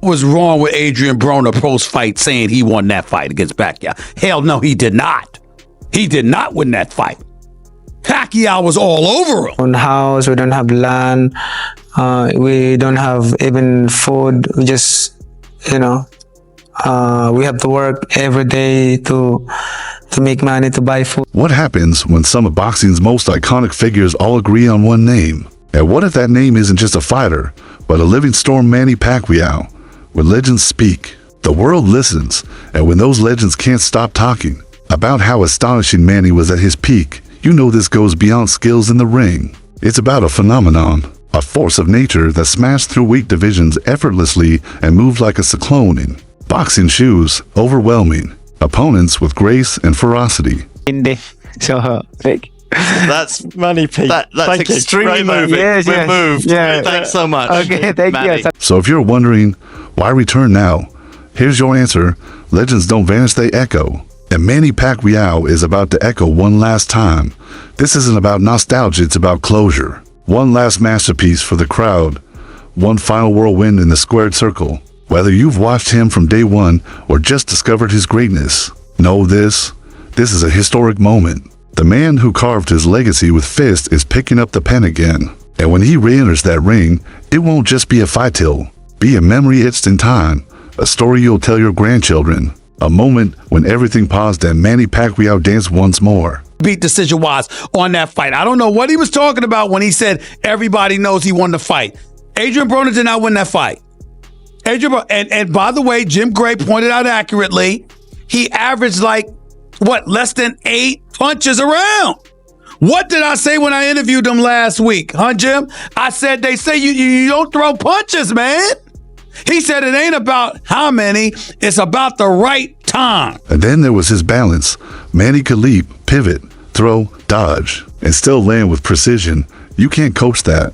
Was wrong with Adrian Broner post-fight saying he won that fight against Pacquiao? Hell no, he did not. He did not win that fight. Pacquiao was all over him. On house, we don't have land, we don't have even food. We just, we have to work every day to make money to buy food. What happens when some of boxing's most iconic figures all agree on one name? And what if that name isn't just a fighter, but a living storm, Manny Pacquiao? When legends speak, the world listens, and when those legends can't stop talking about how astonishing Manny was at his peak, you know this goes beyond skills in the ring. It's about a phenomenon, a force of nature that smashed through weight divisions effortlessly and moved like a cyclone in boxing shoes, overwhelming opponents with grace and ferocity. That's Manny P. That's extremely moving. Yes, We're moved. Yeah. Thanks so much. Okay, thank Manny. you. So if you're wondering why return now, here's your answer. Legends don't vanish, they echo. And Manny Pacquiao is about to echo one last time. This isn't about nostalgia, it's about closure. One last masterpiece for the crowd. One final whirlwind in the squared circle. Whether you've watched him from day one or just discovered his greatness, know this is a historic moment. The man who carved his legacy with fists is picking up the pen again. And when he re-enters that ring, it won't just be a fight, it'll be a memory etched in time, a story you'll tell your grandchildren, a moment when everything paused and Manny Pacquiao danced once more. Beat decision-wise on that fight. I don't know what he was talking about when he said everybody knows he won the fight. Adrian Broner did not win that fight. And by the way, Jim Gray pointed out accurately, he averaged less than 8 punches around. What did I say when I interviewed him last week, huh, Jim? I said, they say you don't throw punches, man. He said it ain't about how many, it's about the right time. And then there was his balance. Manny could leap, pivot, throw, dodge, and still land with precision. You can't coach that.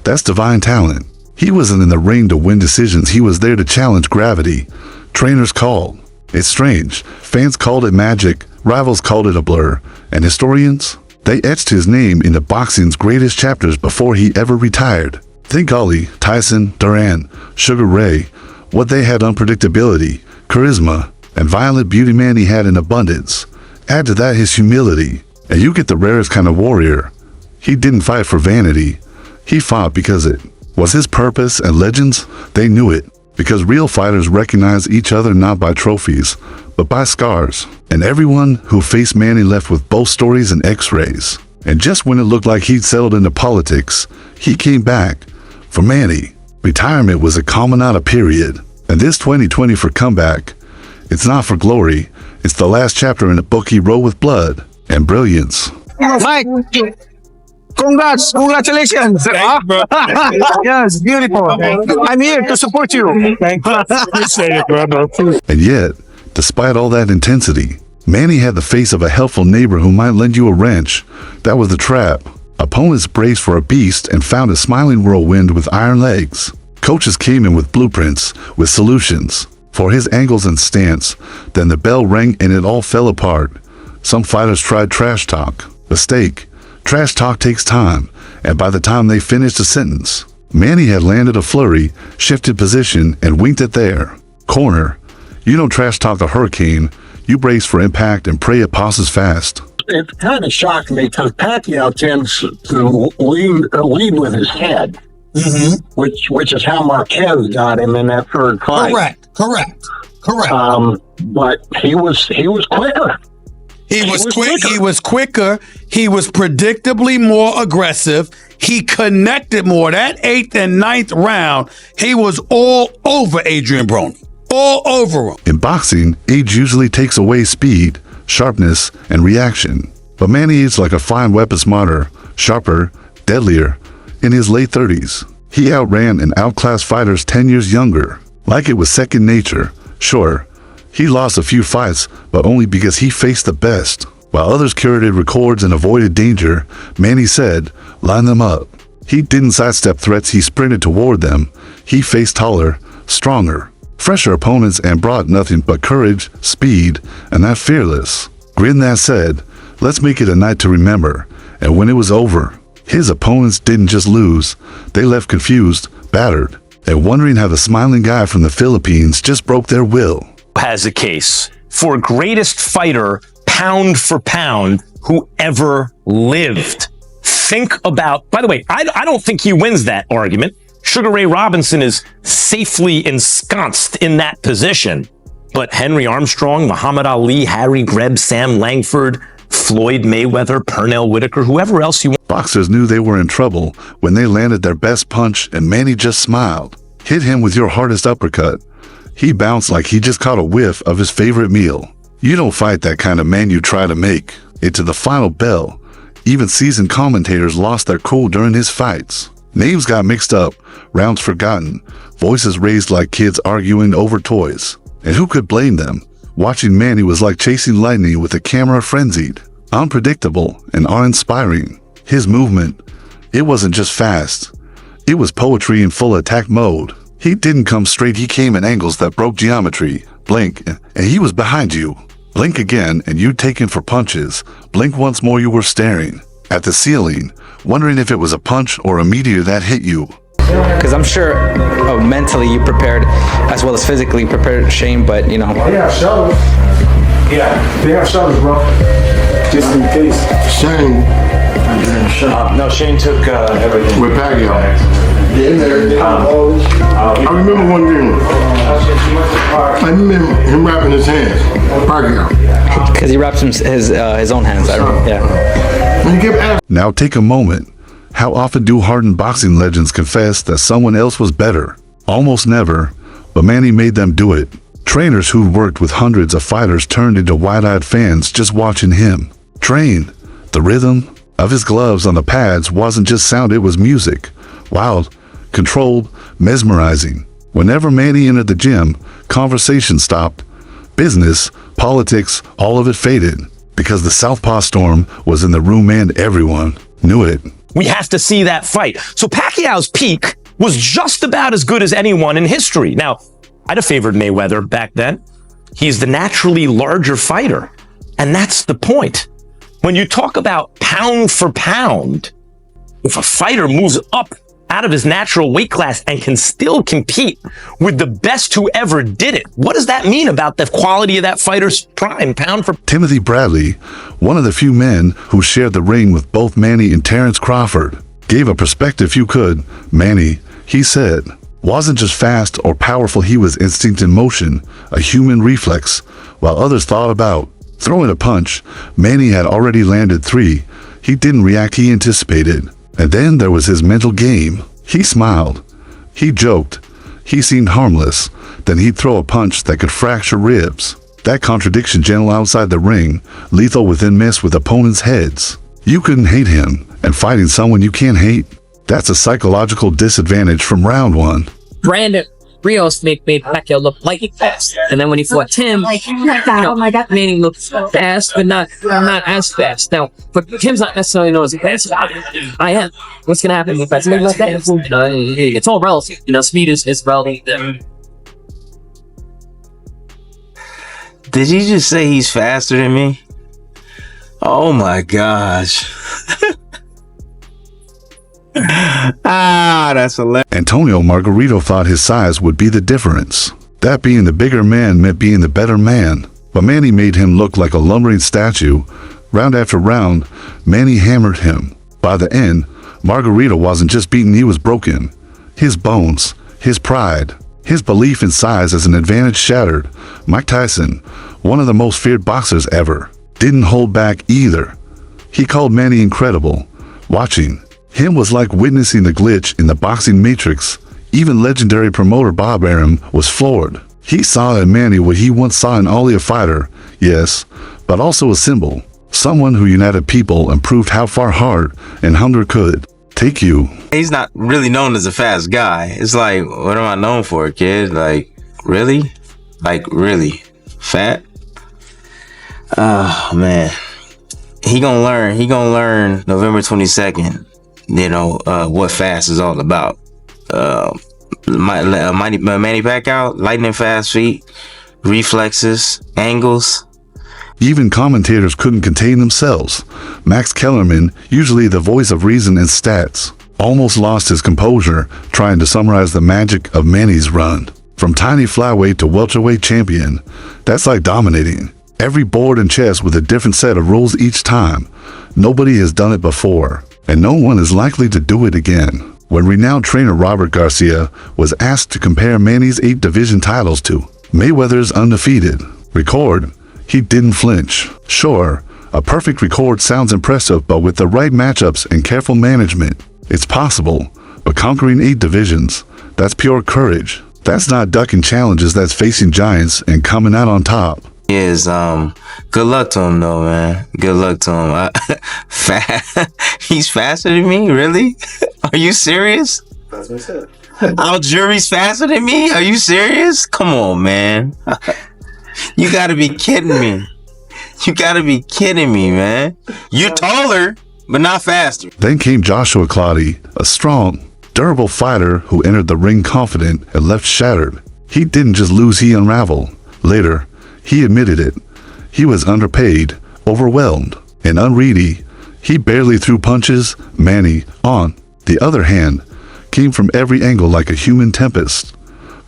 That's divine talent. He wasn't in the ring to win decisions, he was there to challenge gravity. Trainers called. It's strange. Fans called it magic, rivals called it a blur, and historians, they etched his name into boxing's greatest chapters before he ever retired. Think Ali, Tyson, Duran, Sugar Ray, what they had unpredictability, charisma, and violent beauty Manny had in abundance. Add to that his humility, and you get the rarest kind of warrior. He didn't fight for vanity. He fought because it was his purpose, and legends, they knew it. Because real fighters recognize each other not by trophies, but by scars. And everyone who faced Manny left with both stories and x-rays. And just when it looked like he'd settled into politics, he came back. For Manny, retirement was a Caminata period. And this 2020 for comeback, it's not for glory, it's the last chapter in a book he wrote with blood and brilliance. Mike, congratulations. Yes, beautiful. I'm here to support you. Thank you. Appreciate it, brother. And yet, despite all that intensity, Manny had the face of a helpful neighbor who might lend you a wrench. That was the trap. Opponents braced for a beast and found a smiling whirlwind with iron legs. Coaches came in with blueprints, with solutions for his angles and stance. Then the bell rang and it all fell apart. Some fighters tried trash talk. Mistake. Trash talk takes time, and by the time they finished a sentence, Manny had landed a flurry, shifted position, and winked it there. Corner. You don't trash talk a hurricane. You brace for impact and pray it passes fast. It kind of shocked me because Pacquiao tends to lead with his head, which is how Marquez got him in that third fight. Correct. But he was quicker. He was quicker. He was predictably more aggressive. He connected more. That 8th and 9th round, he was all over Adrian Broner. All over him. In boxing, age usually takes away speed, sharpness, and reaction. But Manny is like a fine weapon, smarter, sharper, deadlier. In his late 30s, he outran and outclassed fighters 10 years younger. Like it was second nature. Sure, he lost a few fights, but only because he faced the best. While others curated records and avoided danger, Manny said, line them up. He didn't sidestep threats, he sprinted toward them. He faced taller, stronger, fresher opponents and brought nothing but courage, speed, and that fearless grin that said, let's make it a night to remember. And when it was over, his opponents didn't just lose, they left confused, battered, and wondering how the smiling guy from the Philippines just broke their will. Has a case for greatest fighter, pound for pound, who ever lived. Think about, by the way, I don't think he wins that argument. Sugar Ray Robinson is safely ensconced in that position. But Henry Armstrong, Muhammad Ali, Harry Greb, Sam Langford, Floyd Mayweather, Pernell Whitaker, whoever else you want. Boxers knew they were in trouble when they landed their best punch, and Manny just smiled. Hit him with your hardest uppercut. He bounced like he just caught a whiff of his favorite meal. You don't fight that kind of man you try to make it to the final bell. Even seasoned commentators lost their cool during his fights. Names got mixed up, rounds forgotten, voices raised like kids arguing over toys. And who could blame them? Watching Manny was like chasing lightning with a camera frenzied, unpredictable and awe-inspiring. His movement, it wasn't just fast. It was poetry in full attack mode. He didn't come straight, he came in angles that broke geometry. Blink, and he was behind you. Blink again, and you'd taken for punches. Blink once more, you were staring at the ceiling, wondering if it was a punch or a meteor that hit you. Because I'm sure mentally you prepared as well as physically prepared, Shane, but you know. They have shovels. Yeah, they have shovels, bro. Just in case. Shane. No, Shane took everything. With Pacquiao. I remember one game. I remember him wrapping his hands. Pacquiao. Because he wraps his own hands. Yeah. Now take a moment. How often do hardened boxing legends confess that someone else was better? Almost never, but Manny made them do it. Trainers who'd worked with hundreds of fighters turned into wide-eyed fans just watching him train. The rhythm of his gloves on the pads wasn't just sound, it was music. Wild, controlled, mesmerizing. Whenever Manny entered the gym, conversation stopped. Business, politics, all of it faded. Because the Southpaw Storm was in the room and everyone knew it. We have to see that fight. So Pacquiao's peak was just about as good as anyone in history. Now, I'd have favored Mayweather back then. He's the naturally larger fighter. And that's the point. When you talk about pound for pound, if a fighter moves up out of his natural weight class and can still compete with the best who ever did it, what does that mean about the quality of that fighter's prime, pound for... Timothy Bradley, one of the few men who shared the ring with both Manny and Terrence Crawford, gave a perspective you could. Manny, he said, wasn't just fast or powerful, he was instinct in motion, a human reflex. While others thought about throwing a punch, Manny had already landed 3. He didn't react, he anticipated. And then there was his mental game. He smiled. He joked. He seemed harmless. Then he'd throw a punch that could fracture ribs. That contradiction, gentle outside the ring, lethal within, mess with opponents' heads. You couldn't hate him, and fighting someone you can't hate, that's a psychological disadvantage from round 1. Brandon Rios made Pacquiao look lightning fast, and then when he fought Tim, Manny looked fast, but not as fast. Now, but Tim's not necessarily known as a fast. I am. What's gonna happen with fast? Maybe like that. It's all relative. Speed is relative. Did you just say he's faster than me? Oh my gosh. That's hilarious. Antonio Margarito thought his size would be the difference. That being the bigger man meant being the better man. But Manny made him look like a lumbering statue. Round after round, Manny hammered him. By the end, Margarito wasn't just beaten, he was broken. His bones, his pride, his belief in size as an advantage shattered. Mike Tyson, one of the most feared boxers ever, didn't hold back either. He called Manny incredible. Watching him was like witnessing the glitch in the boxing matrix. Even legendary promoter Bob Arum was floored. He saw in Manny what he once saw in only a fighter, yes, but also a symbol. Someone who united people and proved how far heart and hunger could take you. He's not really known as a fast guy. It's like, what am I known for, kid? Like, really? Like, really? Fat? Oh, man. He gonna learn November 22nd. What fast is all about. Manny Pacquiao, lightning fast feet, reflexes, angles. Even commentators couldn't contain themselves. Max Kellerman, usually the voice of reason and stats, almost lost his composure trying to summarize the magic of Manny's run. From tiny flyweight to welterweight champion, that's like dominating. Every board and chess with a different set of rules each time. Nobody has done it before, and no one is likely to do it again. When renowned trainer Robert Garcia was asked to compare Manny's 8 division titles to Mayweather's undefeated record, he didn't flinch. Sure, a perfect record sounds impressive, but with the right matchups and careful management, it's possible. But conquering 8 divisions, that's pure courage. That's not ducking challenges, that's facing giants and coming out on top. Good luck to him though, man. Good luck to him. He's faster than me? Really? Are you serious? That's what I said. Algieri's faster than me? Are you serious? Come on, man. You gotta be kidding me. You gotta be kidding me, man. You're taller, but not faster. Then came Joshua Clottey, a strong, durable fighter who entered the ring confident and left shattered. He didn't just lose, he unraveled. Later, he admitted it. He was underpaid, overwhelmed, and unready. He barely threw punches. Manny, on the other hand, came from every angle like a human tempest.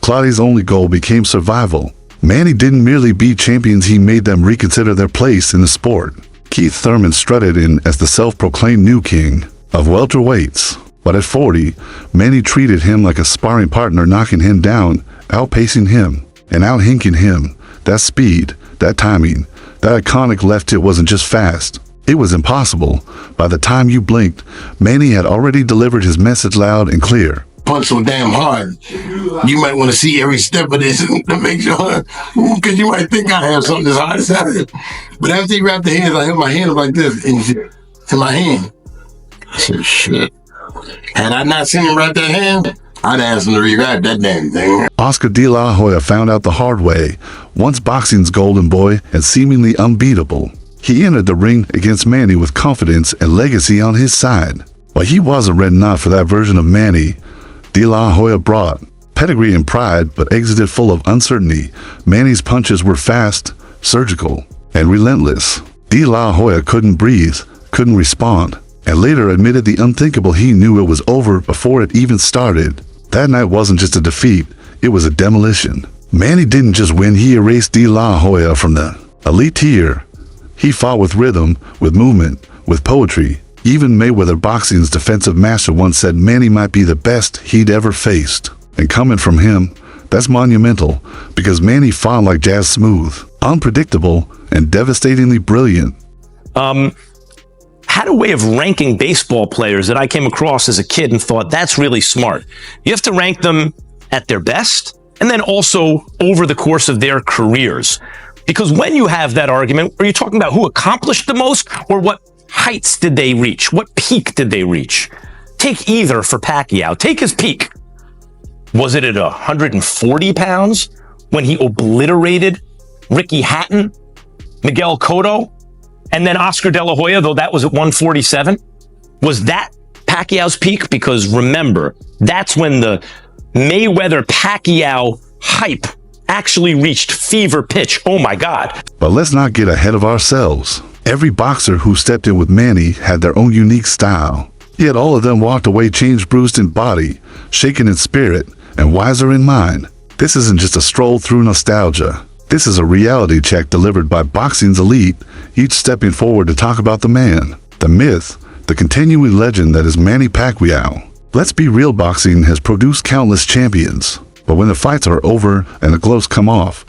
Clottey's only goal became survival. Manny didn't merely beat champions, he made them reconsider their place in the sport. Keith Thurman strutted in as the self-proclaimed new king of welterweights. But at 40, Manny treated him like a sparring partner, knocking him down, outpacing him, and outhinking him. That speed, that timing, that iconic left, it wasn't just fast. It was impossible. By the time you blinked, Manny had already delivered his message loud and clear. Punch so damn hard, you might want to see every step of this to make sure, because you might think I have something as hard as that. But after he wrapped the hands, I held my hand like this in my hand. I said, shit. Had I not seen him wrap that hand, I'd ask him to rewrite that damn thing. Oscar De La Hoya found out the hard way. Once boxing's golden boy and seemingly unbeatable, he entered the ring against Manny with confidence and legacy on his side. But he wasn't ready not for that version of Manny De La Hoya brought. Pedigree and pride, but exited full of uncertainty. Manny's punches were fast, surgical, and relentless. De La Hoya couldn't breathe, couldn't respond, and later admitted the unthinkable. He knew it was over before it even started. That night wasn't just a defeat, it was a demolition. Manny didn't just win, he erased De La Hoya from the elite tier. He fought with rhythm, with movement, with poetry. Even Mayweather, boxing's defensive master, once said Manny might be the best he'd ever faced. And coming from him, that's monumental, because Manny fought like jazz, smooth, unpredictable, and devastatingly brilliant. Had a way of ranking baseball players that I came across as a kid and thought that's really smart. You have to rank them at their best and then also over the course of their careers. Because when you have that argument, are you talking about who accomplished the most or what heights did they reach? What peak did they reach? Take either for Pacquiao. Take his peak. Was it at 140 pounds when he obliterated Ricky Hatton, Miguel Cotto, and then Oscar De La Hoya, though that was at 147? Was that Pacquiao's peak? Because remember, that's when the Mayweather-Pacquiao hype actually reached fever pitch. Oh my God. But let's not get ahead of ourselves. Every boxer who stepped in with Manny had their own unique style. Yet all of them walked away changed, bruised in body, shaken in spirit, and wiser in mind. This isn't just a stroll through nostalgia. This is a reality check delivered by boxing's elite, each stepping forward to talk about the man, the myth, the continuing legend that is Manny Pacquiao. Let's be real, boxing has produced countless champions. But when the fights are over and the gloves come off,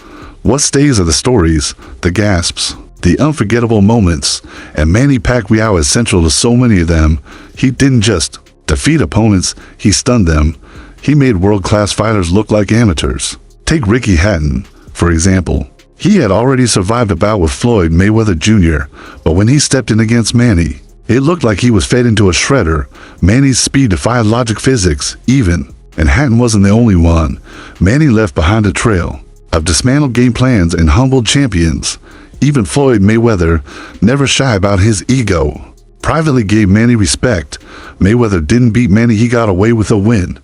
what stays are the stories, the gasps, the unforgettable moments, and Manny Pacquiao is central to so many of them. He didn't just defeat opponents, he stunned them. He made world-class fighters look like amateurs. Take Ricky Hatton, for example. He had already survived a bout with Floyd Mayweather Jr., but when he stepped in against Manny, it looked like he was fed into a shredder. Manny's speed defied logic, physics, even. And Hatton wasn't the only one. Manny left behind a trail of dismantled game plans and humbled champions. Even Floyd Mayweather, never shy about his ego, privately gave Manny respect. Mayweather didn't beat Manny, he got away with a win.